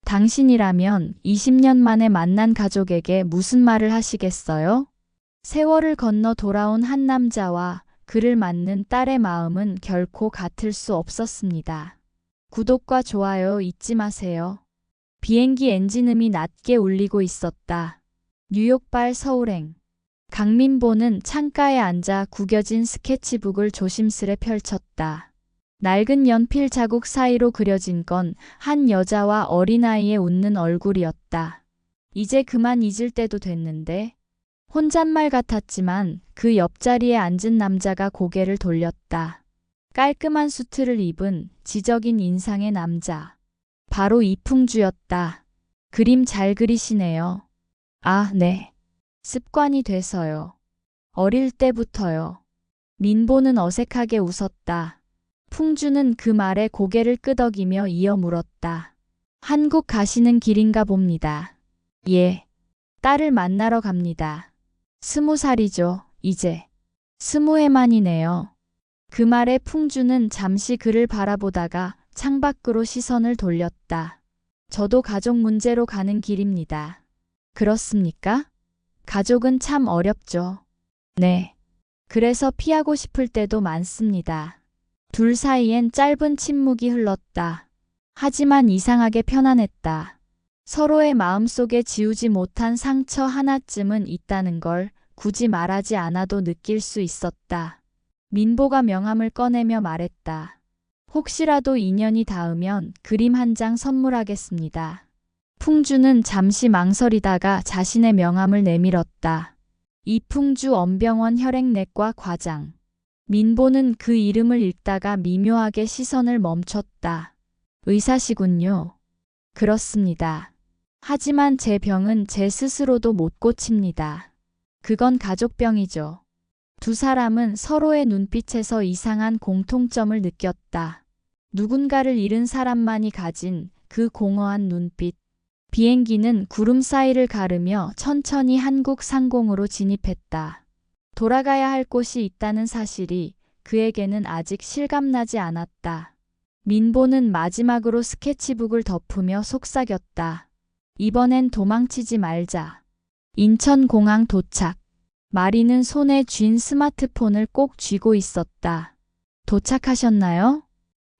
당신이라면 20년 만에 만난 가족에게 무슨 말을 하시겠어요? 세월을 건너 돌아온 한 남자와 그를 맞는 딸의 마음은 결코 같을 수 없었습니다. 구독과 좋아요 잊지 마세요. 비행기 엔진음이 낮게 울리고 있었다. 뉴욕발 서울행. 강민보는 창가에 앉아 구겨진 스케치북을 조심스레 펼쳤다. 낡은 연필 자국 사이로 그려진 건 한 여자와 어린아이의 웃는 얼굴이었다. 이제 그만 잊을 때도 됐는데. 혼잣말 같았지만 그 옆자리에 앉은 남자가 고개를 돌렸다. 깔끔한 수트를 입은 지적인 인상의 남자. 바로 이풍주였다. 그림 잘 그리시네요. 아, 네. 습관이 돼서요. 어릴 때부터요. 민보는 어색하게 웃었다. 풍주는 그 말에 고개를 끄덕이며 이어 물었다. 한국 가시는 길인가 봅니다. 예. 딸을 만나러 갑니다. 20살이죠, 이제. 20해 만이네요. 그 말에 풍주는 잠시 그를 바라보다가 창밖으로 시선을 돌렸다. 저도 가족 문제로 가는 길입니다. 그렇습니까? 가족은 참 어렵죠. 네. 그래서 피하고 싶을 때도 많습니다. 둘 사이엔 짧은 침묵이 흘렀다. 하지만 이상하게 편안했다. 서로의 마음속에 지우지 못한 상처 하나쯤은 있다는 걸 굳이 말하지 않아도 느낄 수 있었다. 민보가 명함을 꺼내며 말했다. 혹시라도 인연이 닿으면 그림 한 장 선물하겠습니다. 풍주는 잠시 망설이다가 자신의 명함을 내밀었다. 이풍주 엄병원 혈액내과 과장. 민보는 그 이름을 읽다가 미묘하게 시선을 멈췄다. 의사시군요. 그렇습니다. 하지만 제 병은 제 스스로도 못 고칩니다. 그건 가족병이죠. 두 사람은 서로의 눈빛에서 이상한 공통점을 느꼈다. 누군가를 잃은 사람만이 가진 그 공허한 눈빛. 비행기는 구름 사이를 가르며 천천히 한국 상공으로 진입했다. 돌아가야 할 곳이 있다는 사실이 그에게는 아직 실감나지 않았다. 민보는 마지막으로 스케치북을 덮으며 속삭였다. 이번엔 도망치지 말자. 인천공항 도착. 마리는 손에 쥔 스마트폰을 꼭 쥐고 있었다. 도착하셨나요?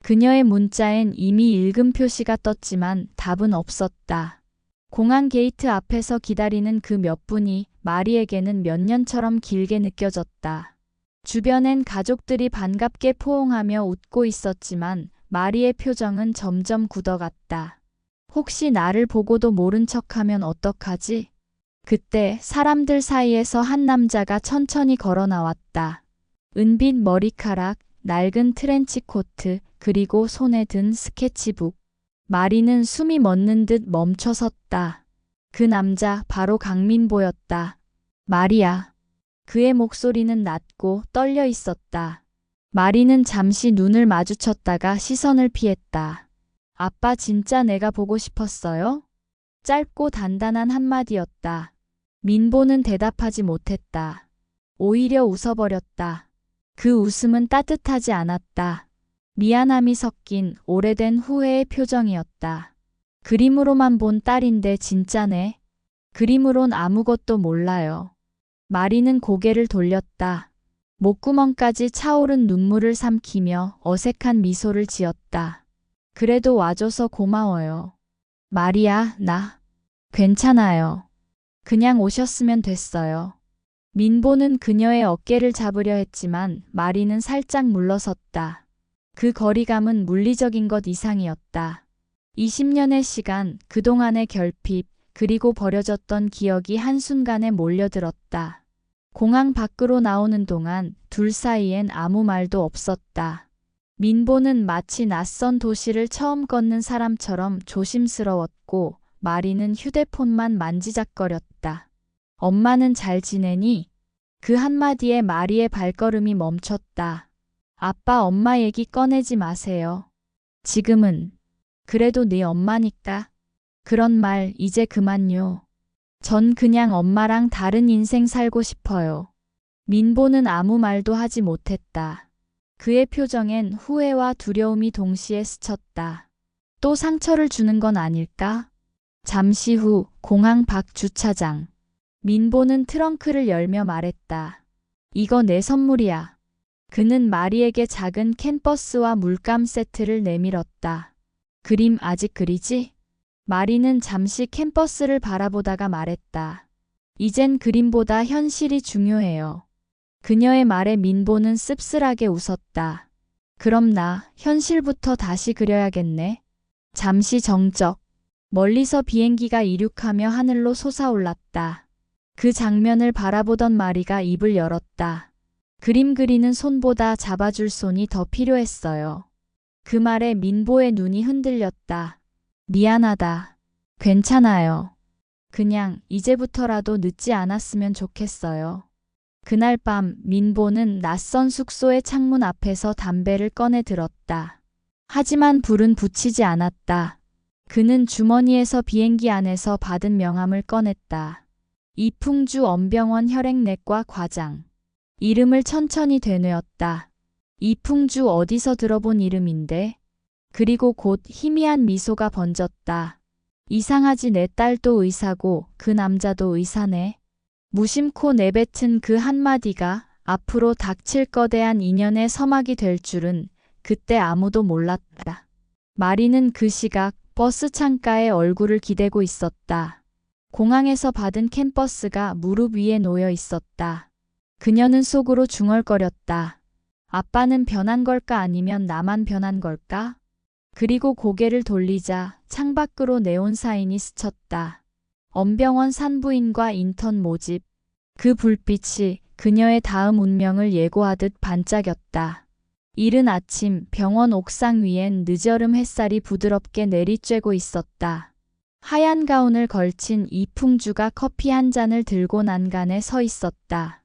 그녀의 문자엔 이미 읽음 표시가 떴지만 답은 없었다. 공항 게이트 앞에서 기다리는 그 몇 분이 마리에게는 몇 년처럼 길게 느껴졌다. 주변엔 가족들이 반갑게 포옹하며 웃고 있었지만 마리의 표정은 점점 굳어갔다. 혹시 나를 보고도 모른 척하면 어떡하지? 그때 사람들 사이에서 한 남자가 천천히 걸어 나왔다. 은빛 머리카락, 낡은 트렌치코트, 그리고 손에 든 스케치북. 마리는 숨이 멎는 듯 멈춰 섰다. 그 남자 바로 강민보였다. 마리야. 그의 목소리는 낮고 떨려 있었다. 마리는 잠시 눈을 마주쳤다가 시선을 피했다. 아빠 진짜 내가 보고 싶었어요? 짧고 단단한 한마디였다. 민보는 대답하지 못했다. 오히려 웃어버렸다. 그 웃음은 따뜻하지 않았다. 미안함이 섞인 오래된 후회의 표정이었다. 그림으로만 본 딸인데 진짜네. 그림으론 아무것도 몰라요. 마리는 고개를 돌렸다. 목구멍까지 차오른 눈물을 삼키며 어색한 미소를 지었다. 그래도 와줘서 고마워요. 마리야, 나 괜찮아요. 그냥 오셨으면 됐어요. 민보는 그녀의 어깨를 잡으려 했지만 마리는 살짝 물러섰다. 그 거리감은 물리적인 것 이상이었다. 20년의 시간, 그동안의 결핍, 그리고 버려졌던 기억이 한순간에 몰려들었다. 공항 밖으로 나오는 동안 둘 사이엔 아무 말도 없었다. 민보는 마치 낯선 도시를 처음 걷는 사람처럼 조심스러웠고 마리는 휴대폰만 만지작거렸다. 엄마는 잘 지내니? 그 한마디에 마리의 발걸음이 멈췄다. 아빠 엄마 얘기 꺼내지 마세요. 지금은. 그래도 네 엄마니까. 그런 말 이제 그만요. 전 그냥 엄마랑 다른 인생 살고 싶어요. 민보는 아무 말도 하지 못했다. 그의 표정엔 후회와 두려움이 동시에 스쳤다. 또 상처를 주는 건 아닐까? 잠시 후 공항 밖 주차장. 민보는 트렁크를 열며 말했다. 이거 내 선물이야. 그는 마리에게 작은 캔버스와 물감 세트를 내밀었다. 그림 아직 그리지? 마리는 잠시 캔버스를 바라보다가 말했다. 이젠 그림보다 현실이 중요해요. 그녀의 말에 민보는 씁쓸하게 웃었다. 그럼 나 현실부터 다시 그려야겠네. 잠시 정적. 멀리서 비행기가 이륙하며 하늘로 솟아올랐다. 그 장면을 바라보던 마리가 입을 열었다. 그림 그리는 손보다 잡아줄 손이 더 필요했어요. 그 말에 민보의 눈이 흔들렸다. 미안하다. 괜찮아요. 그냥 이제부터라도 늦지 않았으면 좋겠어요. 그날 밤 민보는 낯선 숙소의 창문 앞에서 담배를 꺼내 들었다. 하지만 불은 붙이지 않았다. 그는 주머니에서 비행기 안에서 받은 명함을 꺼냈다. 이풍주 엄병원 혈액내과 과장. 이름을 천천히 되뇌었다. 이풍주 어디서 들어본 이름인데? 그리고 곧 희미한 미소가 번졌다. 이상하지 내 딸도 의사고 그 남자도 의사네. 무심코 내뱉은 그 한마디가 앞으로 닥칠 거대한 인연의 서막이 될 줄은 그때 아무도 몰랐다. 마리는 그 시각 버스 창가에 얼굴을 기대고 있었다. 공항에서 받은 캠버스가 무릎 위에 놓여 있었다. 그녀는 속으로 중얼거렸다. 아빠는 변한 걸까 아니면 나만 변한 걸까? 그리고 고개를 돌리자 창밖으로 네온사인이 스쳤다. 엄병원 산부인과 인턴 모집. 그 불빛이 그녀의 다음 운명을 예고하듯 반짝였다. 이른 아침 병원 옥상 위엔 늦여름 햇살이 부드럽게 내리쬐고 있었다. 하얀 가운을 걸친 이풍주가 커피 한 잔을 들고 난간에 서 있었다.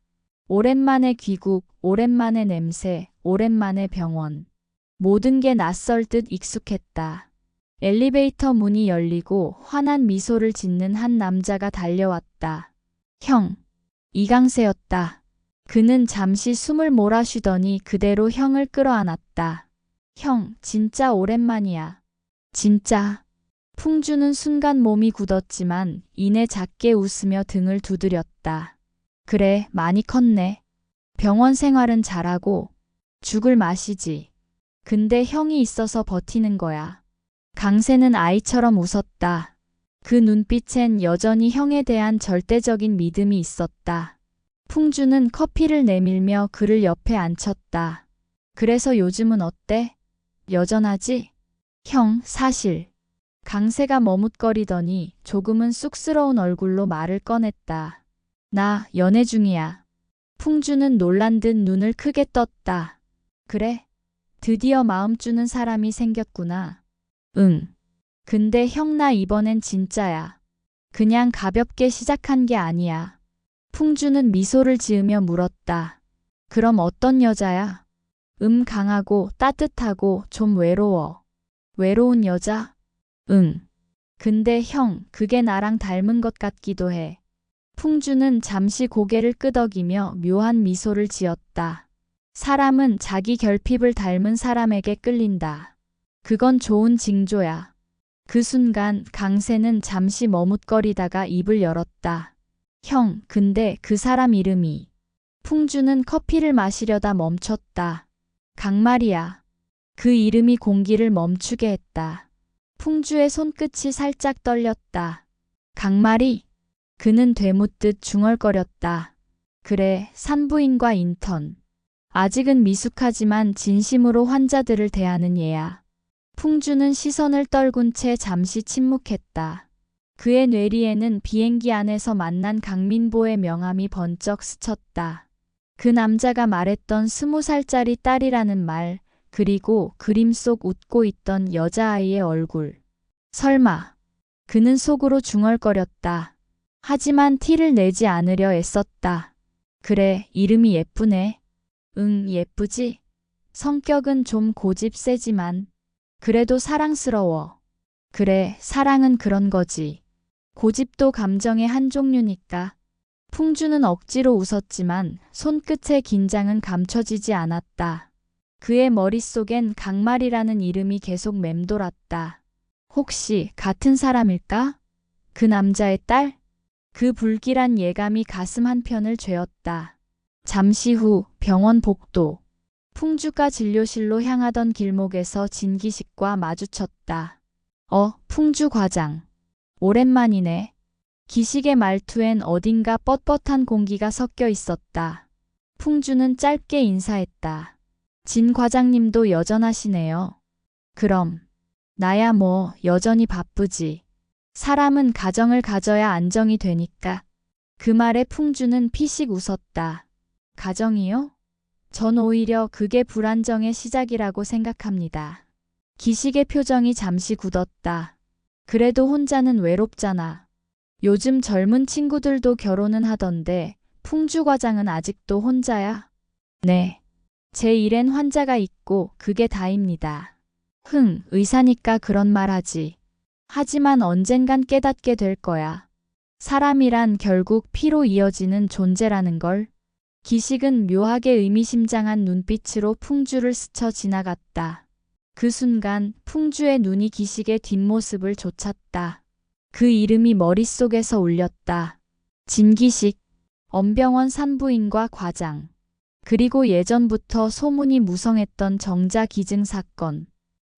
오랜만에 귀국, 오랜만에 냄새, 오랜만에 병원. 모든 게 낯설 듯 익숙했다. 엘리베이터 문이 열리고 환한 미소를 짓는 한 남자가 달려왔다. 형. 이강세였다. 그는 잠시 숨을 몰아쉬더니 그대로 형을 끌어안았다. 형, 진짜 오랜만이야. 진짜. 풍주는 순간 몸이 굳었지만 이내 작게 웃으며 등을 두드렸다. 그래, 많이 컸네. 병원 생활은 잘하고 죽을 맛이지. 근데 형이 있어서 버티는 거야. 강세는 아이처럼 웃었다. 그 눈빛엔 여전히 형에 대한 절대적인 믿음이 있었다. 풍주는 커피를 내밀며 그를 옆에 앉혔다. 그래서 요즘은 어때? 여전하지? 형, 사실. 강세가 머뭇거리더니 조금은 쑥스러운 얼굴로 말을 꺼냈다. 나 연애 중이야. 풍주는 놀란 듯 눈을 크게 떴다. 그래? 드디어 마음 주는 사람이 생겼구나. 응. 근데 형 나 이번엔 진짜야. 그냥 가볍게 시작한 게 아니야. 풍주는 미소를 지으며 물었다. 그럼 어떤 여자야? 강하고 따뜻하고 좀 외로워. 외로운 여자? 응. 근데 형, 그게 나랑 닮은 것 같기도 해. 풍주는 잠시 고개를 끄덕이며 묘한 미소를 지었다. 사람은 자기 결핍을 닮은 사람에게 끌린다. 그건 좋은 징조야. 그 순간 강세는 잠시 머뭇거리다가 입을 열었다. 형, 근데 그 사람 이름이. 풍주는 커피를 마시려다 멈췄다. 강말이야. 그 이름이 공기를 멈추게 했다. 풍주의 손끝이 살짝 떨렸다. 강말이? 그는 되묻듯 중얼거렸다. 그래, 산부인과 인턴. 아직은 미숙하지만 진심으로 환자들을 대하는 얘야. 풍주는 시선을 떨군 채 잠시 침묵했다. 그의 뇌리에는 비행기 안에서 만난 강민보의 명함이 번쩍 스쳤다. 그 남자가 말했던 20살짜리 딸이라는 말, 그리고 그림 속 웃고 있던 여자아이의 얼굴. 설마. 그는 속으로 중얼거렸다. 하지만 티를 내지 않으려 애썼다. 그래, 이름이 예쁘네. 응, 예쁘지? 성격은 좀 고집 세지만 그래도 사랑스러워. 그래, 사랑은 그런 거지. 고집도 감정의 한 종류니까. 풍주는 억지로 웃었지만 손끝의 긴장은 감춰지지 않았다. 그의 머릿속엔 강말이라는 이름이 계속 맴돌았다. 혹시 같은 사람일까? 그 남자의 딸? 그 불길한 예감이 가슴 한편을 죄었다. 잠시 후 병원 복도. 풍주가 진료실로 향하던 길목에서 진기식과 마주쳤다. 풍주 과장. 오랜만이네. 기식의 말투엔 어딘가 뻣뻣한 공기가 섞여 있었다. 풍주는 짧게 인사했다. 진 과장님도 여전하시네요. 그럼. 나야 뭐 여전히 바쁘지. 사람은 가정을 가져야 안정이 되니까. 그 말에 풍주는 피식 웃었다. 가정이요? 전 오히려 그게 불안정의 시작이라고 생각합니다. 기식의 표정이 잠시 굳었다. 그래도 혼자는 외롭잖아. 요즘 젊은 친구들도 결혼은 하던데 풍주 과장은 아직도 혼자야? 네. 제 일엔 환자가 있고 그게 다입니다. 의사니까 그런 말 하지. 하지만 언젠간 깨닫게 될 거야. 사람이란 결국 피로 이어지는 존재라는 걸. 기식은 묘하게 의미심장한 눈빛으로 풍주를 스쳐 지나갔다. 그 순간 풍주의 눈이 기식의 뒷모습을 좇았다. 그 이름이 머릿속에서 울렸다. 진기식, 엄병원 산부인과 과장. 그리고 예전부터 소문이 무성했던 정자 기증 사건.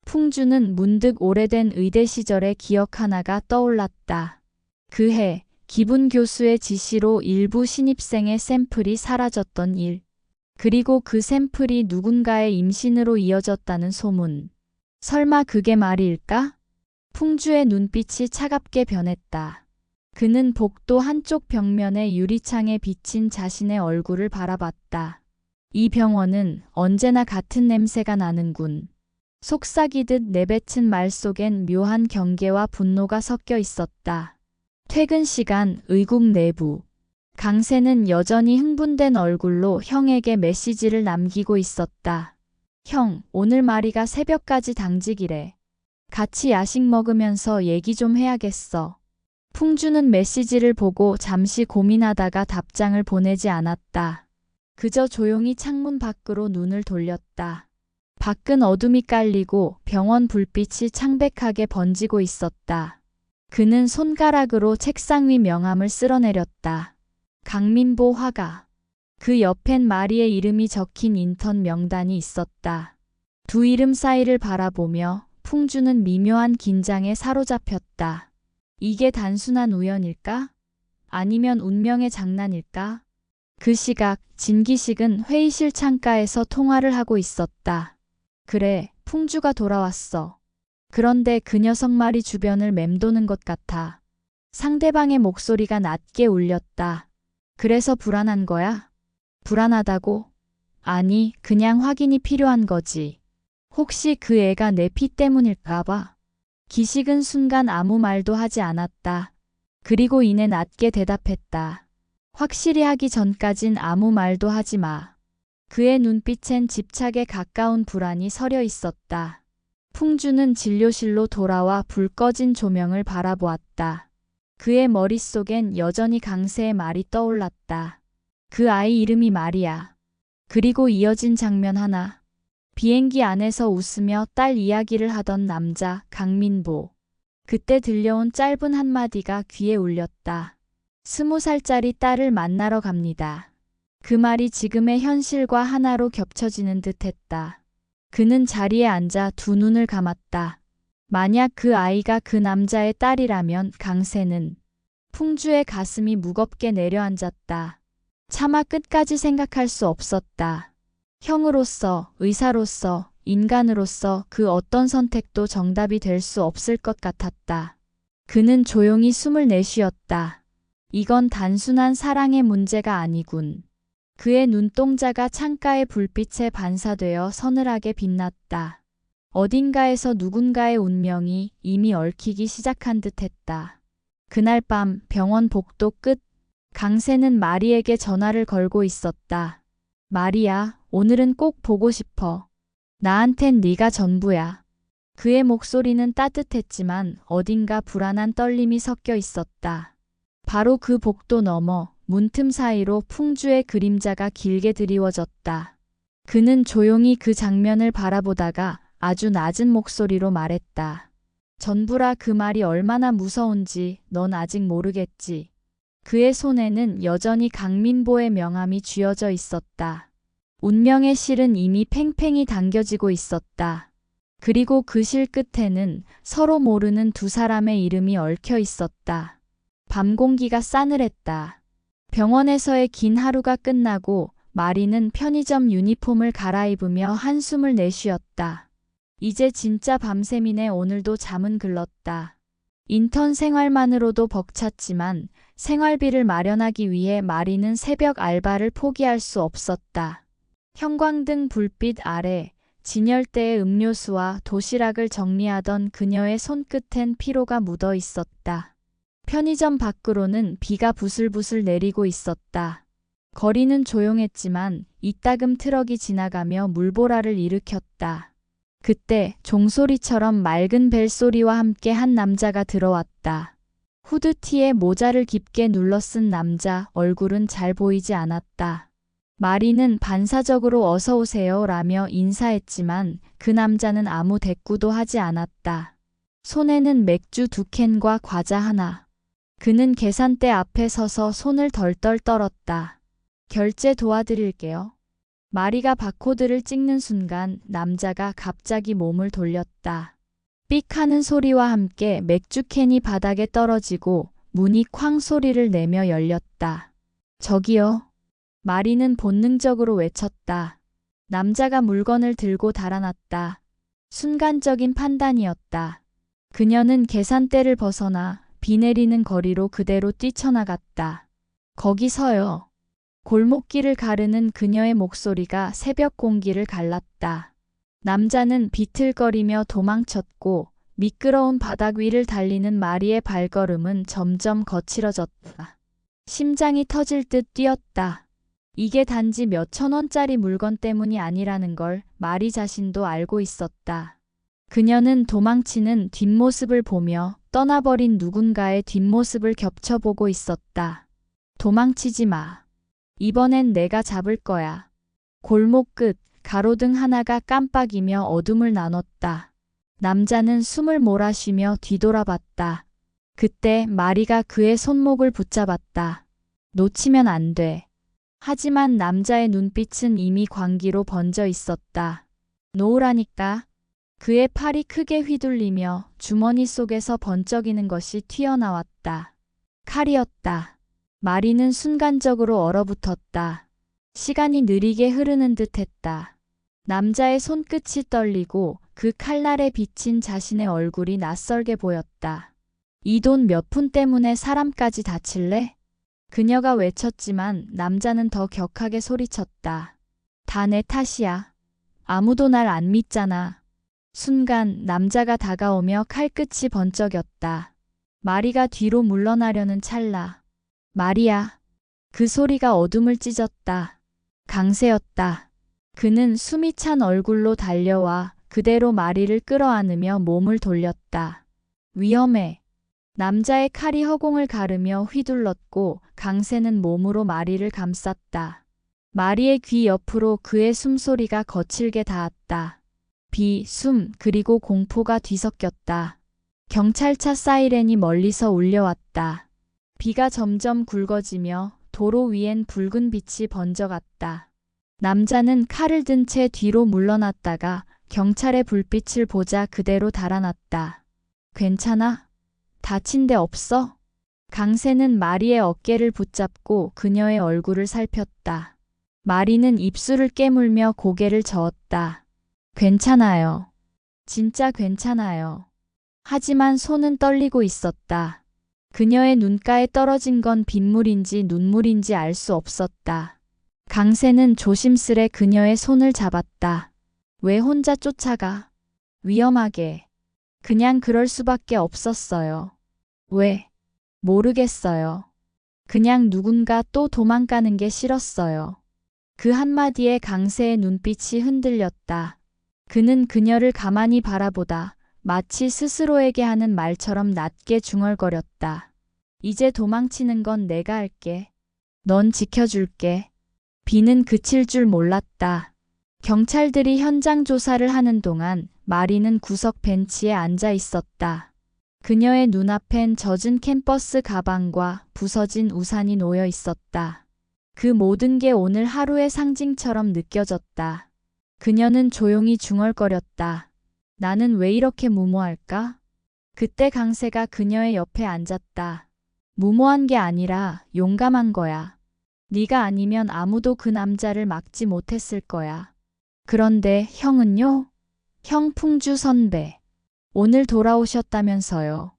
풍주는 문득 오래된 의대 시절의 기억 하나가 떠올랐다. 그 해 기분 교수의 지시로 일부 신입생의 샘플이 사라졌던 일. 그리고 그 샘플이 누군가의 임신으로 이어졌다는 소문. 설마 그게 말일까? 풍주의 눈빛이 차갑게 변했다. 그는 복도 한쪽 벽면의 유리창에 비친 자신의 얼굴을 바라봤다. 이 병원은 언제나 같은 냄새가 나는군. 속삭이듯 내뱉은 말 속엔 묘한 경계와 분노가 섞여 있었다. 퇴근 시간 의국 내부. 강세는 여전히 흥분된 얼굴로 형에게 메시지를 남기고 있었다. 형, 오늘 마리가 새벽까지 당직이래. 같이 야식 먹으면서 얘기 좀 해야겠어. 풍주는 메시지를 보고 잠시 고민하다가 답장을 보내지 않았다. 그저 조용히 창문 밖으로 눈을 돌렸다. 밖은 어둠이 깔리고 병원 불빛이 창백하게 번지고 있었다. 그는 손가락으로 책상 위 명함을 쓸어내렸다. 강민보 화가. 그 옆엔 마리의 이름이 적힌 인턴 명단이 있었다. 두 이름 사이를 바라보며 풍주는 미묘한 긴장에 사로잡혔다. 이게 단순한 우연일까? 아니면 운명의 장난일까? 그 시각 진기식은 회의실 창가에서 통화를 하고 있었다. 그래, 풍주가 돌아왔어. 그런데 그 녀석 말이 주변을 맴도는 것 같아. 상대방의 목소리가 낮게 울렸다. 그래서 불안한 거야? 불안하다고? 아니, 그냥 확인이 필요한 거지. 혹시 그 애가 내 피 때문일까 봐. 기식은 순간 아무 말도 하지 않았다. 그리고 이내 낮게 대답했다. 확실히 하기 전까진 아무 말도 하지 마. 그의 눈빛엔 집착에 가까운 불안이 서려 있었다. 풍주는 진료실로 돌아와 불 꺼진 조명을 바라보았다. 그의 머릿속엔 여전히 강세의 말이 떠올랐다. 그 아이 이름이 마리야. 그리고 이어진 장면 하나. 비행기 안에서 웃으며 딸 이야기를 하던 남자 강민보. 그때 들려온 짧은 한마디가 귀에 울렸다. 20살짜리 딸을 만나러 갑니다. 그 말이 지금의 현실과 하나로 겹쳐지는 듯했다. 그는 자리에 앉아 두 눈을 감았다. 만약 그 아이가 그 남자의 딸이라면 강세는. 풍주의 가슴이 무겁게 내려앉았다. 차마 끝까지 생각할 수 없었다. 형으로서, 의사로서, 인간으로서 그 어떤 선택도 정답이 될 수 없을 것 같았다. 그는 조용히 숨을 내쉬었다. 이건 단순한 사랑의 문제가 아니군. 그의 눈동자가 창가의 불빛에 반사되어 서늘하게 빛났다. 어딘가에서 누군가의 운명이 이미 얽히기 시작한 듯했다. 그날 밤 병원 복도 끝. 강세는 마리에게 전화를 걸고 있었다. 마리야, 오늘은 꼭 보고 싶어. 나한텐 네가 전부야. 그의 목소리는 따뜻했지만 어딘가 불안한 떨림이 섞여 있었다. 바로 그 복도 너머 문틈 사이로 풍주의 그림자가 길게 드리워졌다. 그는 조용히 그 장면을 바라보다가 아주 낮은 목소리로 말했다. 전부라 그 말이 얼마나 무서운지 넌 아직 모르겠지. 그의 손에는 여전히 강민보의 명함이 쥐어져 있었다. 운명의 실은 이미 팽팽히 당겨지고 있었다. 그리고 그 실 끝에는 서로 모르는 두 사람의 이름이 얽혀 있었다. 밤 공기가 싸늘했다. 병원에서의 긴 하루가 끝나고 마리는 편의점 유니폼을 갈아입으며 한숨을 내쉬었다. 이제 진짜 밤샘이네. 오늘도 잠은 글렀다. 인턴 생활만으로도 벅찼지만 생활비를 마련하기 위해 마리는 새벽 알바를 포기할 수 없었다. 형광등 불빛 아래 진열대의 음료수와 도시락을 정리하던 그녀의 손끝엔 피로가 묻어 있었다. 편의점 밖으로는 비가 부슬부슬 내리고 있었다. 거리는 조용했지만 이따금 트럭이 지나가며 물보라를 일으켰다. 그때 종소리처럼 맑은 벨소리와 함께 한 남자가 들어왔다. 후드티에 모자를 깊게 눌러쓴 남자, 얼굴은 잘 보이지 않았다. 마리는 반사적으로 어서 오세요 라며 인사했지만 그 남자는 아무 대꾸도 하지 않았다. 손에는 맥주 2캔과 과자 하나. 그는 계산대 앞에 서서 손을 덜덜 떨었다. 결제 도와드릴게요. 마리가 바코드를 찍는 순간 남자가 갑자기 몸을 돌렸다. 삑 하는 소리와 함께 맥주캔이 바닥에 떨어지고 문이 쾅 소리를 내며 열렸다. 저기요. 마리는 본능적으로 외쳤다. 남자가 물건을 들고 달아났다. 순간적인 판단이었다. 그녀는 계산대를 벗어나 비 내리는 거리로 그대로 뛰쳐나갔다. 거기 서요. 골목길을 가르는 그녀의 목소리가 새벽 공기를 갈랐다. 남자는 비틀거리며 도망쳤고 미끄러운 바닥 위를 달리는 마리의 발걸음은 점점 거칠어졌다. 심장이 터질 듯 뛰었다. 이게 단지 몇천 원짜리 물건 때문이 아니라는 걸 마리 자신도 알고 있었다. 그녀는 도망치는 뒷모습을 보며 떠나버린 누군가의 뒷모습을 겹쳐보고 있었다. 도망치지 마. 이번엔 내가 잡을 거야. 골목 끝 가로등 하나가 깜빡이며 어둠을 나눴다. 남자는 숨을 몰아쉬며 뒤돌아봤다. 그때 마리가 그의 손목을 붙잡았다. 놓치면 안 돼. 하지만 남자의 눈빛은 이미 광기로 번져 있었다. 놓으라니까. 그의 팔이 크게 휘둘리며 주머니 속에서 번쩍이는 것이 튀어나왔다. 칼이었다. 마리는 순간적으로 얼어붙었다. 시간이 느리게 흐르는 듯 했다. 남자의 손끝이 떨리고 그 칼날에 비친 자신의 얼굴이 낯설게 보였다. 이 돈 몇 푼 때문에 사람까지 다칠래? 그녀가 외쳤지만 남자는 더 격하게 소리쳤다. 다 내 탓이야. 아무도 날 안 믿잖아. 순간 남자가 다가오며 칼끝이 번쩍였다. 마리가 뒤로 물러나려는 찰나. 마리야. 그 소리가 어둠을 찢었다. 강세였다. 그는 숨이 찬 얼굴로 달려와 그대로 마리를 끌어안으며 몸을 돌렸다. 위험해. 남자의 칼이 허공을 가르며 휘둘렀고 강세는 몸으로 마리를 감쌌다. 마리의 귀 옆으로 그의 숨소리가 거칠게 닿았다. 비, 숨, 그리고 공포가 뒤섞였다. 경찰차 사이렌이 멀리서 울려왔다. 비가 점점 굵어지며 도로 위엔 붉은 빛이 번져갔다. 남자는 칼을 든 채 뒤로 물러났다가 경찰의 불빛을 보자 그대로 달아났다. 괜찮아? 다친 데 없어? 강세는 마리의 어깨를 붙잡고 그녀의 얼굴을 살폈다. 마리는 입술을 깨물며 고개를 저었다. 괜찮아요. 진짜 괜찮아요. 하지만 손은 떨리고 있었다. 그녀의 눈가에 떨어진 건 빗물인지 눈물인지 알 수 없었다. 강세는 조심스레 그녀의 손을 잡았다. 왜 혼자 쫓아가? 위험하게. 그냥 그럴 수밖에 없었어요. 왜? 모르겠어요. 그냥 누군가 또 도망가는 게 싫었어요. 그 한마디에 강세의 눈빛이 흔들렸다. 그는 그녀를 가만히 바라보다 마치 스스로에게 하는 말처럼 낮게 중얼거렸다. 이제 도망치는 건 내가 할게. 넌 지켜줄게. 비는 그칠 줄 몰랐다. 경찰들이 현장 조사를 하는 동안 마리는 구석 벤치에 앉아 있었다. 그녀의 눈앞엔 젖은 캠퍼스 가방과 부서진 우산이 놓여 있었다. 그 모든 게 오늘 하루의 상징처럼 느껴졌다. 그녀는 조용히 중얼거렸다. 나는 왜 이렇게 무모할까? 그때 강세가 그녀의 옆에 앉았다. 무모한 게 아니라 용감한 거야. 네가 아니면 아무도 그 남자를 막지 못했을 거야. 그런데 형은요? 형 풍주 선배. 오늘 돌아오셨다면서요.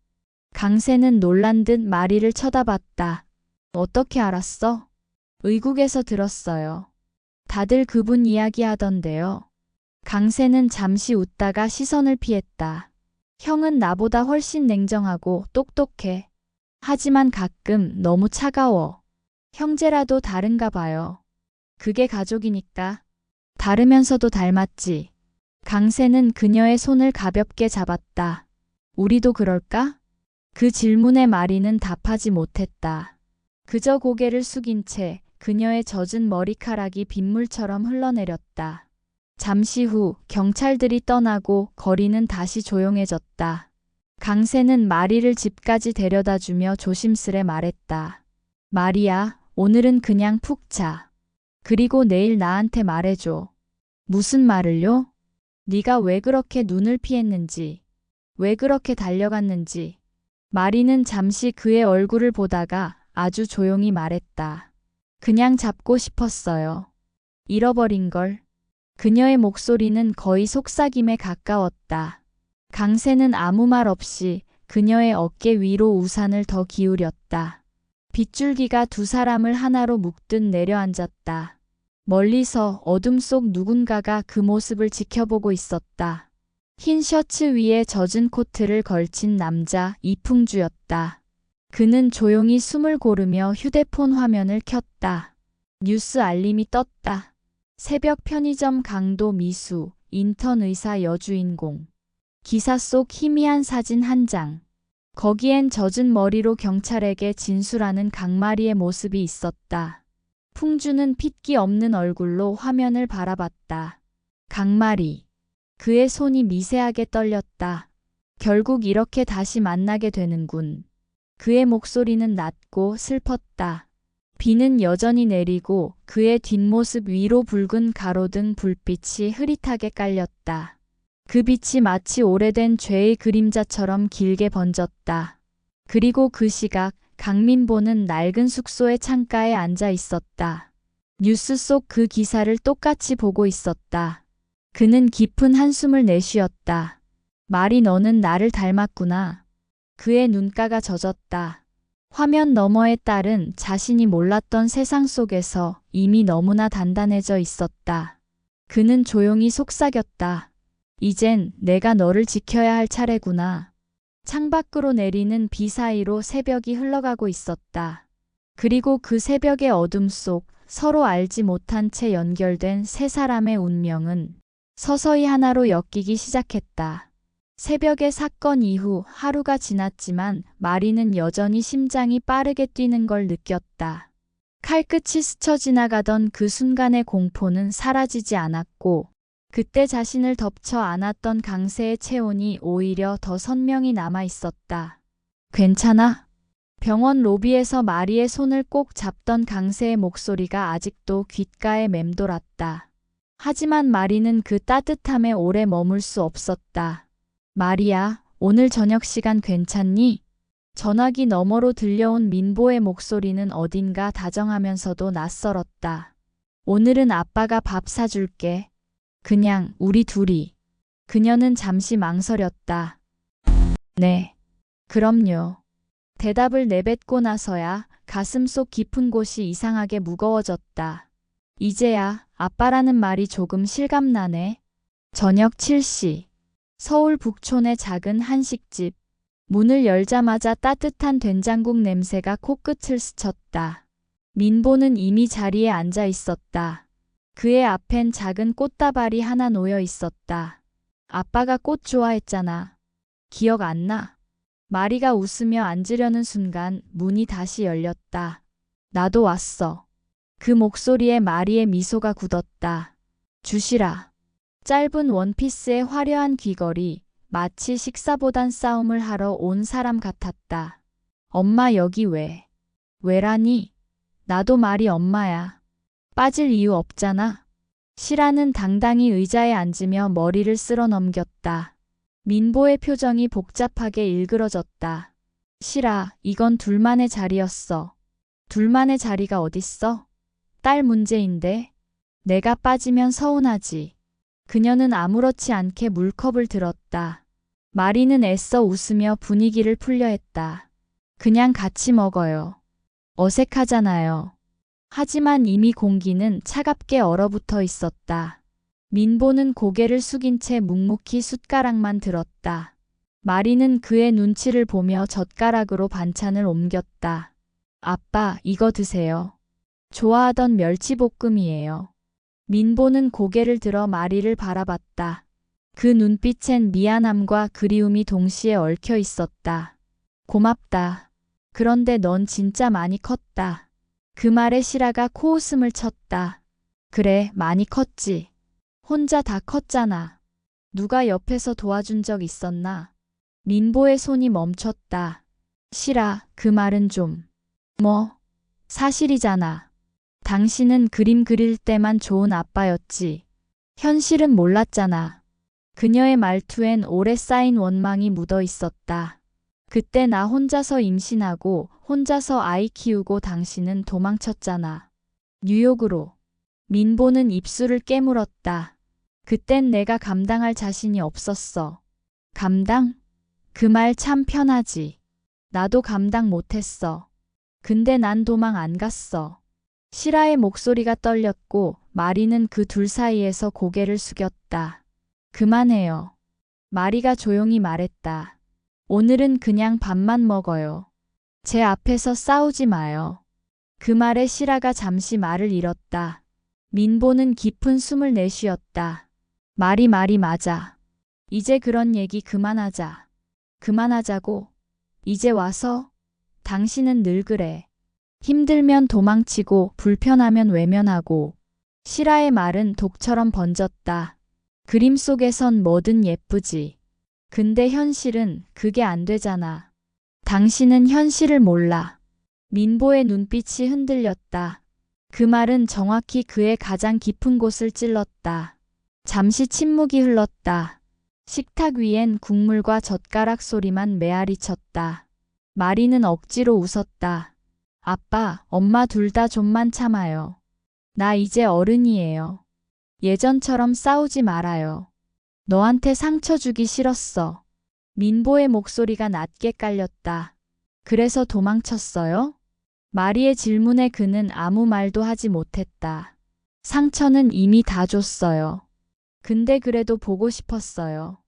강세는 놀란 듯 마리를 쳐다봤다. 어떻게 알았어? 의국에서 들었어요. 다들 그분 이야기하던데요. 강세는 잠시 웃다가 시선을 피했다. 형은 나보다 훨씬 냉정하고 똑똑해. 하지만 가끔 너무 차가워. 형제라도 다른가 봐요. 그게 가족이니까. 다르면서도 닮았지. 강세는 그녀의 손을 가볍게 잡았다. 우리도 그럴까? 그 질문에 마리는 답하지 못했다. 그저 고개를 숙인 채 그녀의 젖은 머리카락이 빗물처럼 흘러내렸다. 잠시 후 경찰들이 떠나고 거리는 다시 조용해졌다. 강세는 마리를 집까지 데려다주며 조심스레 말했다. 마리야, 오늘은 그냥 푹 자. 그리고 내일 나한테 말해줘. 무슨 말을요? 네가 왜 그렇게 눈을 피했는지, 왜 그렇게 달려갔는지. 마리는 잠시 그의 얼굴을 보다가 아주 조용히 말했다. 그냥 잡고 싶었어요. 잃어버린 걸. 그녀의 목소리는 거의 속삭임에 가까웠다. 강세는 아무 말 없이 그녀의 어깨 위로 우산을 더 기울였다. 빗줄기가 두 사람을 하나로 묶듯 내려앉았다. 멀리서 어둠 속 누군가가 그 모습을 지켜보고 있었다. 흰 셔츠 위에 젖은 코트를 걸친 남자 이풍주였다. 그는 조용히 숨을 고르며 휴대폰 화면을 켰다. 뉴스 알림이 떴다. 새벽 편의점 강도 미수, 인턴 의사 여주인공. 기사 속 희미한 사진 한 장. 거기엔 젖은 머리로 경찰에게 진술하는 강마리의 모습이 있었다. 풍주는 핏기 없는 얼굴로 화면을 바라봤다. 강마리. 그의 손이 미세하게 떨렸다. 결국 이렇게 다시 만나게 되는군. 그의 목소리는 낮고 슬펐다. 비는 여전히 내리고 그의 뒷모습 위로 붉은 가로등 불빛이 흐릿하게 깔렸다. 그 빛이 마치 오래된 죄의 그림자처럼 길게 번졌다. 그리고 그 시각 강민보는 낡은 숙소의 창가에 앉아 있었다. 뉴스 속 그 기사를 똑같이 보고 있었다. 그는 깊은 한숨을 내쉬었다. 마리 너는 나를 닮았구나. 그의 눈가가 젖었다. 화면 너머의 딸은 자신이 몰랐던 세상 속에서 이미 너무나 단단해져 있었다. 그는 조용히 속삭였다. 이젠 내가 너를 지켜야 할 차례구나. 창밖으로 내리는 비 사이로 새벽이 흘러가고 있었다. 그리고 그 새벽의 어둠 속 서로 알지 못한 채 연결된 세 사람의 운명은 서서히 하나로 엮이기 시작했다. 새벽의 사건 이후 하루가 지났지만 마리는 여전히 심장이 빠르게 뛰는 걸 느꼈다. 칼끝이 스쳐 지나가던 그 순간의 공포는 사라지지 않았고 그때 자신을 덮쳐 안았던 강세의 체온이 오히려 더 선명히 남아 있었다. 괜찮아? 병원 로비에서 마리의 손을 꼭 잡던 강세의 목소리가 아직도 귓가에 맴돌았다. 하지만 마리는 그 따뜻함에 오래 머물 수 없었다. 마리야, 오늘 저녁 시간 괜찮니? 전화기 너머로 들려온 민보의 목소리는 어딘가 다정하면서도 낯설었다. 오늘은 아빠가 밥 사줄게. 그냥 우리 둘이. 그녀는 잠시 망설였다. 네. 그럼요. 대답을 내뱉고 나서야 가슴 속 깊은 곳이 이상하게 무거워졌다. 이제야 아빠라는 말이 조금 실감나네. 저녁 7시. 서울 북촌의 작은 한식집. 문을 열자마자 따뜻한 된장국 냄새가 코끝을 스쳤다. 민보는 이미 자리에 앉아 있었다. 그의 앞엔 작은 꽃다발이 하나 놓여 있었다. 아빠가 꽃 좋아했잖아. 기억 안 나? 마리가 웃으며 앉으려는 순간 문이 다시 열렸다. 나도 왔어. 그 목소리에 마리의 미소가 굳었다. 주시라. 짧은 원피스의 화려한 귀걸이, 마치 식사보단 싸움을 하러 온 사람 같았다. 엄마 여기 왜? 왜라니? 나도 말이 엄마야. 빠질 이유 없잖아. 시라는 당당히 의자에 앉으며 머리를 쓸어 넘겼다. 민보의 표정이 복잡하게 일그러졌다. 시라, 이건 둘만의 자리였어. 둘만의 자리가 어딨어? 딸 문제인데. 내가 빠지면 서운하지. 그녀는 아무렇지 않게 물컵을 들었다. 마리는 애써 웃으며 분위기를 풀려 했다. 그냥 같이 먹어요. 어색하잖아요. 하지만 이미 공기는 차갑게 얼어붙어 있었다. 민보는 고개를 숙인 채 묵묵히 숟가락만 들었다. 마리는 그의 눈치를 보며 젓가락으로 반찬을 옮겼다. 아빠, 이거 드세요. 좋아하던 멸치볶음이에요. 민보는 고개를 들어 마리를 바라봤다. 그 눈빛엔 미안함과 그리움이 동시에 얽혀 있었다. 고맙다. 그런데 넌 진짜 많이 컸다. 그 말에 시라가 코웃음을 쳤다. 그래, 많이 컸지. 혼자 다 컸잖아. 누가 옆에서 도와준 적 있었나? 민보의 손이 멈췄다. 시라, 그 말은 좀. 뭐? 사실이잖아. 당신은 그림 그릴 때만 좋은 아빠였지. 현실은 몰랐잖아. 그녀의 말투엔 오래 쌓인 원망이 묻어 있었다. 그때 나 혼자서 임신하고 혼자서 아이 키우고 당신은 도망쳤잖아. 뉴욕으로. 민보는 입술을 깨물었다. 그땐 내가 감당할 자신이 없었어. 감당? 그 말 참 편하지. 나도 감당 못했어. 근데 난 도망 안 갔어. 시라의 목소리가 떨렸고 마리는 그 둘 사이에서 고개를 숙였다. 그만해요. 마리가 조용히 말했다. 오늘은 그냥 밥만 먹어요. 제 앞에서 싸우지 마요. 그 말에 시라가 잠시 말을 잃었다. 민보는 깊은 숨을 내쉬었다. 말이 맞아. 이제 그런 얘기 그만하자. 그만하자고. 이제 와서? 당신은 늘 그래. 힘들면 도망치고 불편하면 외면하고. 시라의 말은 독처럼 번졌다. 그림 속에선 뭐든 예쁘지. 근데 현실은 그게 안 되잖아. 당신은 현실을 몰라. 민보의 눈빛이 흔들렸다. 그 말은 정확히 그의 가장 깊은 곳을 찔렀다. 잠시 침묵이 흘렀다. 식탁 위엔 국물과 젓가락 소리만 메아리 쳤다. 마리는 억지로 웃었다. 아빠, 엄마 둘 다 좀만 참아요. 나 이제 어른이에요. 예전처럼 싸우지 말아요. 너한테 상처 주기 싫었어. 민보의 목소리가 낮게 깔렸다. 그래서 도망쳤어요? 마리의 질문에 그는 아무 말도 하지 못했다. 상처는 이미 다 줬어요. 근데 그래도 보고 싶었어요.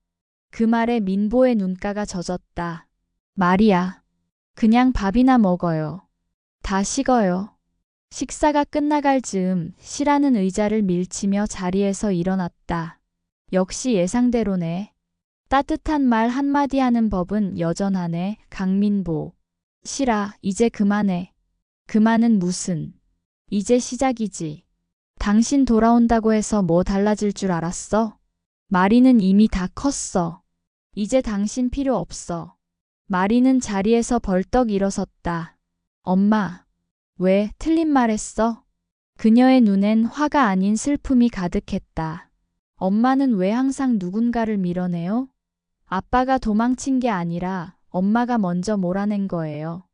그 말에 민보의 눈가가 젖었다. 마리야, 그냥 밥이나 먹어요. 다 식어요. 식사가 끝나갈 즈음 시라는 의자를 밀치며 자리에서 일어났다. 역시 예상대로네. 따뜻한 말 한마디 하는 법은 여전하네. 강민보. 시라, 이제 그만해. 그만은 무슨. 이제 시작이지. 당신 돌아온다고 해서 뭐 달라질 줄 알았어? 마리는 이미 다 컸어. 이제 당신 필요 없어. 마리는 자리에서 벌떡 일어섰다. 엄마. 왜 틀린 말 했어? 그녀의 눈엔 화가 아닌 슬픔이 가득했다. 엄마는 왜 항상 누군가를 밀어내요? 아빠가 도망친 게 아니라 엄마가 먼저 몰아낸 거예요.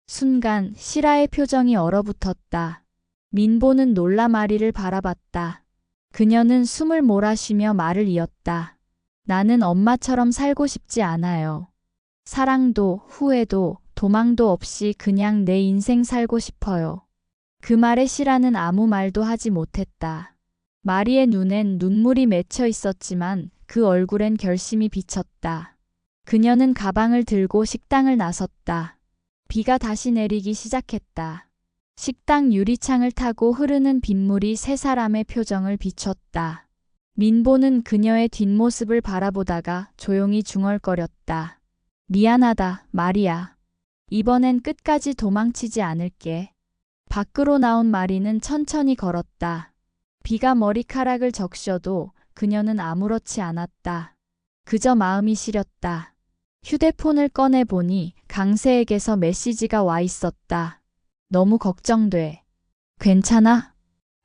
순간 시라의 표정이 얼어붙었다. 민보는 놀라 마리를 바라봤다. 그녀는 숨을 몰아쉬며 말을 이었다. 나는 엄마처럼 살고 싶지 않아요. 사랑도 후회도 도망도 없이 그냥 내 인생 살고 싶어요. 그 말에 시라는 아무 말도 하지 못했다. 마리의 눈엔 눈물이 맺혀 있었지만 그 얼굴엔 결심이 비쳤다. 그녀는 가방을 들고 식당을 나섰다. 비가 다시 내리기 시작했다. 식당 유리창을 타고 흐르는 빗물이 세 사람의 표정을 비췄다. 민보는 그녀의 뒷모습을 바라보다가 조용히 중얼거렸다. 미안하다, 마리야. 이번엔 끝까지 도망치지 않을게. 밖으로 나온 마리는 천천히 걸었다. 비가 머리카락을 적셔도 그녀는 아무렇지 않았다. 그저 마음이 시렸다. 휴대폰을 꺼내보니 강세에게서 메시지가 와 있었다. 너무 걱정돼. 괜찮아?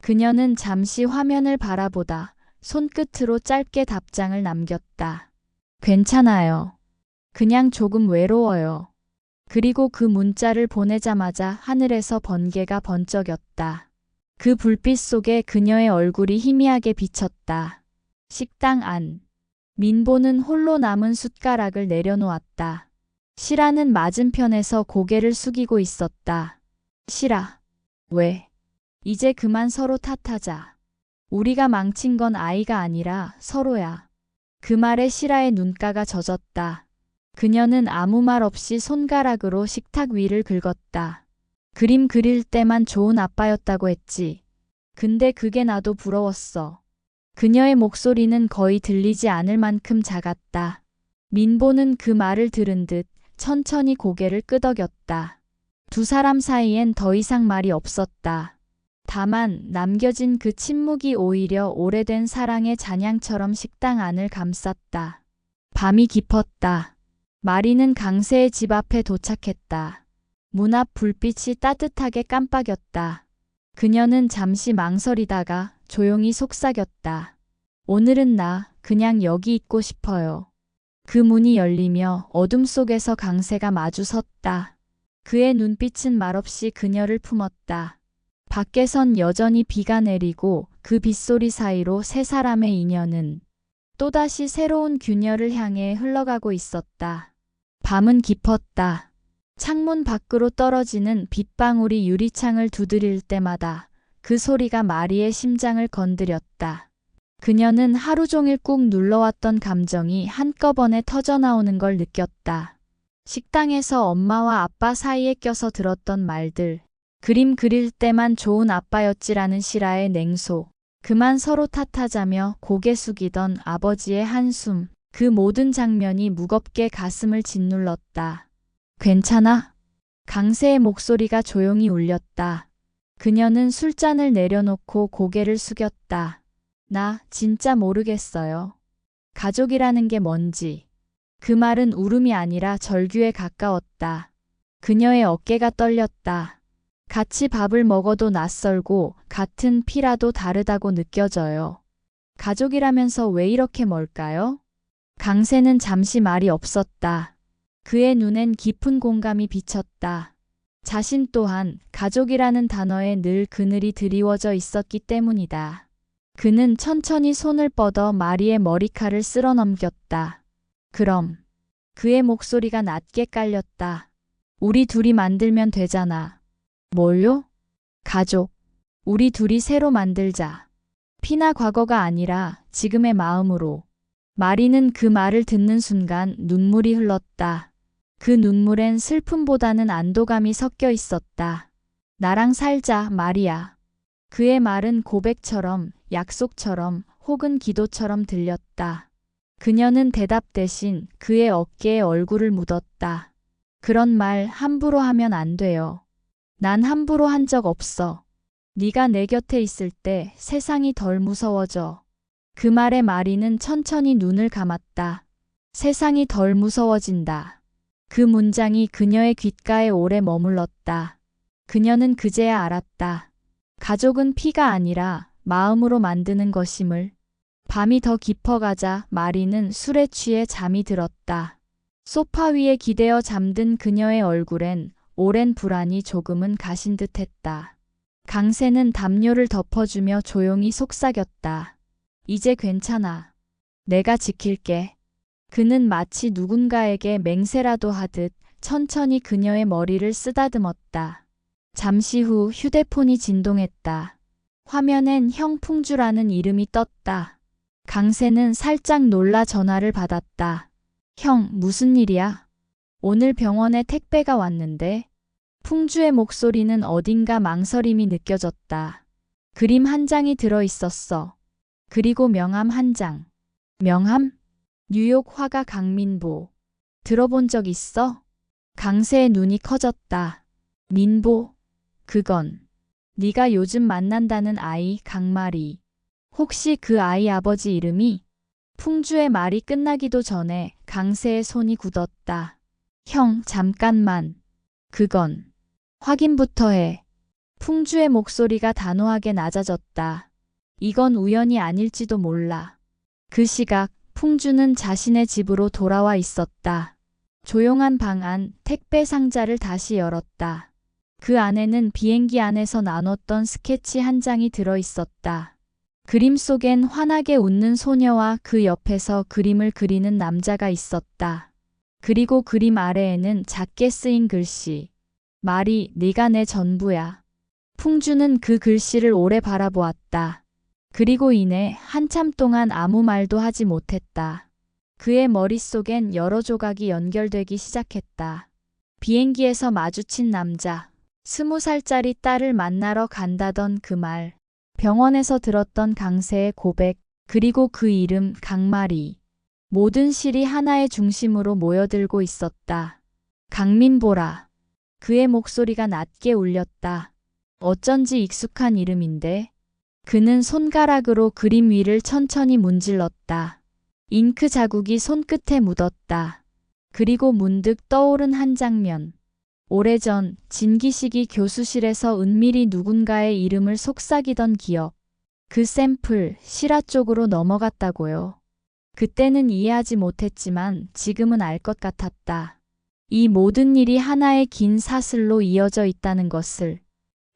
그녀는 잠시 화면을 바라보다 손끝으로 짧게 답장을 남겼다. 괜찮아요. 그냥 조금 외로워요. 그리고 그 문자를 보내자마자 하늘에서 번개가 번쩍였다. 그 불빛 속에 그녀의 얼굴이 희미하게 비쳤다. 식당 안. 민보는 홀로 남은 숟가락을 내려놓았다. 시라는 맞은편에서 고개를 숙이고 있었다. 시라. 왜? 이제 그만 서로 탓하자. 우리가 망친 건 아이가 아니라 서로야. 그 말에 시라의 눈가가 젖었다. 그녀는 아무 말 없이 손가락으로 식탁 위를 긁었다. 그림 그릴 때만 좋은 아빠였다고 했지. 근데 그게 나도 부러웠어. 그녀의 목소리는 거의 들리지 않을 만큼 작았다. 민보는 그 말을 들은 듯 천천히 고개를 끄덕였다. 두 사람 사이엔 더 이상 말이 없었다. 다만 남겨진 그 침묵이 오히려 오래된 사랑의 잔향처럼 식당 안을 감쌌다. 밤이 깊었다. 마리는 강세의 집 앞에 도착했다. 문 앞 불빛이 따뜻하게 깜빡였다. 그녀는 잠시 망설이다가 조용히 속삭였다. 오늘은 나 그냥 여기 있고 싶어요. 그 문이 열리며 어둠 속에서 강세가 마주 섰다. 그의 눈빛은 말없이 그녀를 품었다. 밖에선 여전히 비가 내리고 그 빗소리 사이로 세 사람의 인연은 또다시 새로운 균열을 향해 흘러가고 있었다. 밤은 깊었다. 창문 밖으로 떨어지는 빗방울이 유리창을 두드릴 때마다 그 소리가 마리의 심장을 건드렸다. 그녀는 하루 종일 꾹 눌러왔던 감정이 한꺼번에 터져나오는 걸 느꼈다. 식당에서 엄마와 아빠 사이에 껴서 들었던 말들, 그림 그릴 때만 좋은 아빠였지라는 시라의 냉소, 그만 서로 탓하자며 고개 숙이던 아버지의 한숨, 그 모든 장면이 무겁게 가슴을 짓눌렀다. 괜찮아? 강세의 목소리가 조용히 울렸다. 그녀는 술잔을 내려놓고 고개를 숙였다. 나 진짜 모르겠어요. 가족이라는 게 뭔지. 그 말은 울음이 아니라 절규에 가까웠다. 그녀의 어깨가 떨렸다. 같이 밥을 먹어도 낯설고 같은 피라도 다르다고 느껴져요. 가족이라면서 왜 이렇게 멀까요? 강세는 잠시 말이 없었다. 그의 눈엔 깊은 공감이 비쳤다. 자신 또한 가족이라는 단어에 늘 그늘이 드리워져 있었기 때문이다. 그는 천천히 손을 뻗어 마리의 머리칼을 쓸어 넘겼다. 그럼. 그의 목소리가 낮게 깔렸다. 우리 둘이 만들면 되잖아. 뭘요? 가족. 우리 둘이 새로 만들자. 피나 과거가 아니라 지금의 마음으로. 마리는 그 말을 듣는 순간 눈물이 흘렀다. 그 눈물엔 슬픔보다는 안도감이 섞여 있었다. 나랑 살자, 마리야. 그의 말은 고백처럼, 약속처럼, 혹은 기도처럼 들렸다. 그녀는 대답 대신 그의 어깨에 얼굴을 묻었다. 그런 말 함부로 하면 안 돼요. 난 함부로 한 적 없어. 네가 내 곁에 있을 때 세상이 덜 무서워져. 그 말에 마리는 천천히 눈을 감았다. 세상이 덜 무서워진다. 그 문장이 그녀의 귓가에 오래 머물렀다. 그녀는 그제야 알았다. 가족은 피가 아니라 마음으로 만드는 것임을. 밤이 더 깊어가자 마리는 술에 취해 잠이 들었다. 소파 위에 기대어 잠든 그녀의 얼굴엔 오랜 불안이 조금은 가신 듯했다. 강세는 담요를 덮어주며 조용히 속삭였다. 이제 괜찮아. 내가 지킬게. 그는 마치 누군가에게 맹세라도 하듯 천천히 그녀의 머리를 쓰다듬었다. 잠시 후 휴대폰이 진동했다. 화면엔 형풍주라는 이름이 떴다. 강세는 살짝 놀라 전화를 받았다. 형, 무슨 일이야? 오늘 병원에 택배가 왔는데. 풍주의 목소리는 어딘가 망설임이 느껴졌다. 그림 한 장이 들어 있었어. 그리고 명함 한 장. 명함? 뉴욕 화가 강민보. 들어본 적 있어? 강세의 눈이 커졌다. 민보? 그건 네가 요즘 만난다는 아이 강마리. 혹시 그 아이 아버지 이름이? 풍주의 말이 끝나기도 전에 강세의 손이 굳었다. 형, 잠깐만. 그건 확인부터 해. 풍주의 목소리가 단호하게 낮아졌다. 이건 우연이 아닐지도 몰라. 그 시각 풍주는 자신의 집으로 돌아와 있었다. 조용한 방 안 택배 상자를 다시 열었다. 그 안에는 비행기 안에서 나눴던 스케치 한 장이 들어 있었다. 그림 속엔 환하게 웃는 소녀와 그 옆에서 그림을 그리는 남자가 있었다. 그리고 그림 아래에는 작게 쓰인 글씨. 말이 네가 내 전부야. 풍주는 그 글씨를 오래 바라보았다. 그리고 이내 한참 동안 아무 말도 하지 못했다. 그의 머릿속엔 여러 조각이 연결되기 시작했다. 비행기에서 마주친 남자, 20살짜리 딸을 만나러 간다던 그 말, 병원에서 들었던 강세의 고백, 그리고 그 이름 강마리. 모든 실이 하나의 중심으로 모여들고 있었다. 강민보라. 그의 목소리가 낮게 울렸다. 어쩐지 익숙한 이름인데. 그는 손가락으로 그림 위를 천천히 문질렀다. 잉크 자국이 손끝에 묻었다. 그리고 문득 떠오른 한 장면. 오래전 진기식이 교수실에서 은밀히 누군가의 이름을 속삭이던 기억. 그 샘플 실화 쪽으로 넘어갔다고요. 그때는 이해하지 못했지만 지금은 알 것 같았다. 이 모든 일이 하나의 긴 사슬로 이어져 있다는 것을.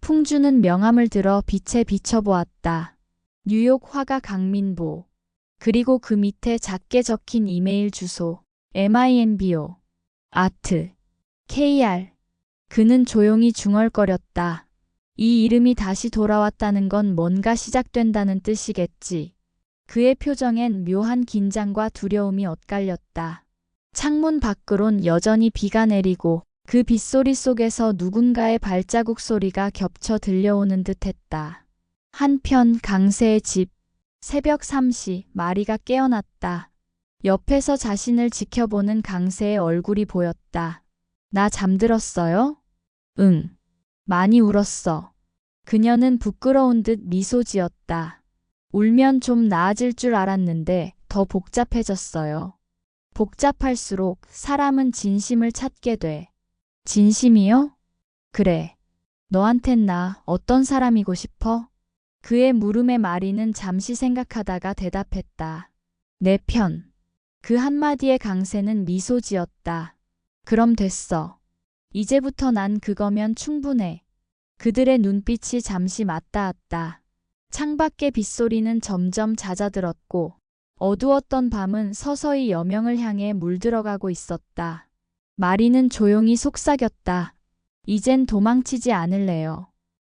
풍주는 명함을 들어 빛에 비춰보았다. 뉴욕 화가 강민보. 그리고 그 밑에 작게 적힌 이메일 주소. minbo. 아트. kr. 그는 조용히 중얼거렸다. 이 이름이 다시 돌아왔다는 건 뭔가 시작된다는 뜻이겠지. 그의 표정엔 묘한 긴장과 두려움이 엇갈렸다. 창문 밖으론 여전히 비가 내리고 그 빗소리 속에서 누군가의 발자국 소리가 겹쳐 들려오는 듯했다. 한편 강세의 집. 새벽 3시 마리가 깨어났다. 옆에서 자신을 지켜보는 강세의 얼굴이 보였다. 나 잠들었어요? 응. 많이 울었어. 그녀는 부끄러운 듯 미소 지었다. 울면 좀 나아질 줄 알았는데 더 복잡해졌어요. 복잡할수록 사람은 진심을 찾게 돼. 진심이요? 그래. 너한텐 나 어떤 사람이고 싶어? 그의 물음에 마리는 잠시 생각하다가 대답했다. 내 편. 그 한마디에 강세는 미소 지었다. 그럼 됐어. 이제부터 난 그거면 충분해. 그들의 눈빛이 잠시 맞닿았다. 창밖의 빗소리는 점점 잦아들었고 어두웠던 밤은 서서히 여명을 향해 물들어가고 있었다. 마리는 조용히 속삭였다. 이젠 도망치지 않을래요.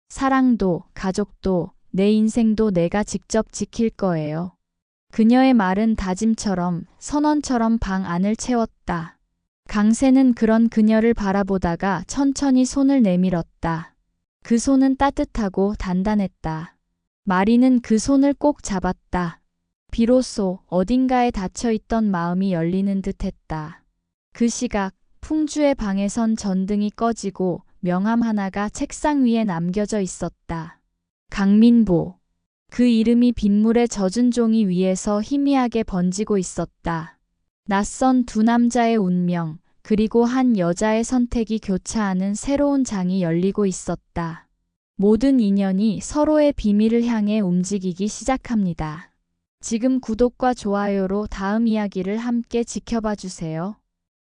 사랑도, 가족도, 내 인생도 내가 직접 지킬 거예요. 그녀의 말은 다짐처럼, 선언처럼 방 안을 채웠다. 강세는 그런 그녀를 바라보다가 천천히 손을 내밀었다. 그 손은 따뜻하고 단단했다. 마리는 그 손을 꼭 잡았다. 비로소 어딘가에 닫혀있던 마음이 열리는 듯했다. 그 시각 풍주의 방에선 전등이 꺼지고 명함 하나가 책상 위에 남겨져 있었다. 강민보. 그 이름이 빗물에 젖은 종이 위에서 희미하게 번지고 있었다. 낯선 두 남자의 운명, 그리고 한 여자의 선택이 교차하는 새로운 장이 열리고 있었다. 모든 인연이 서로의 비밀을 향해 움직이기 시작합니다. 지금 구독과 좋아요로 다음 이야기를 함께 지켜봐 주세요.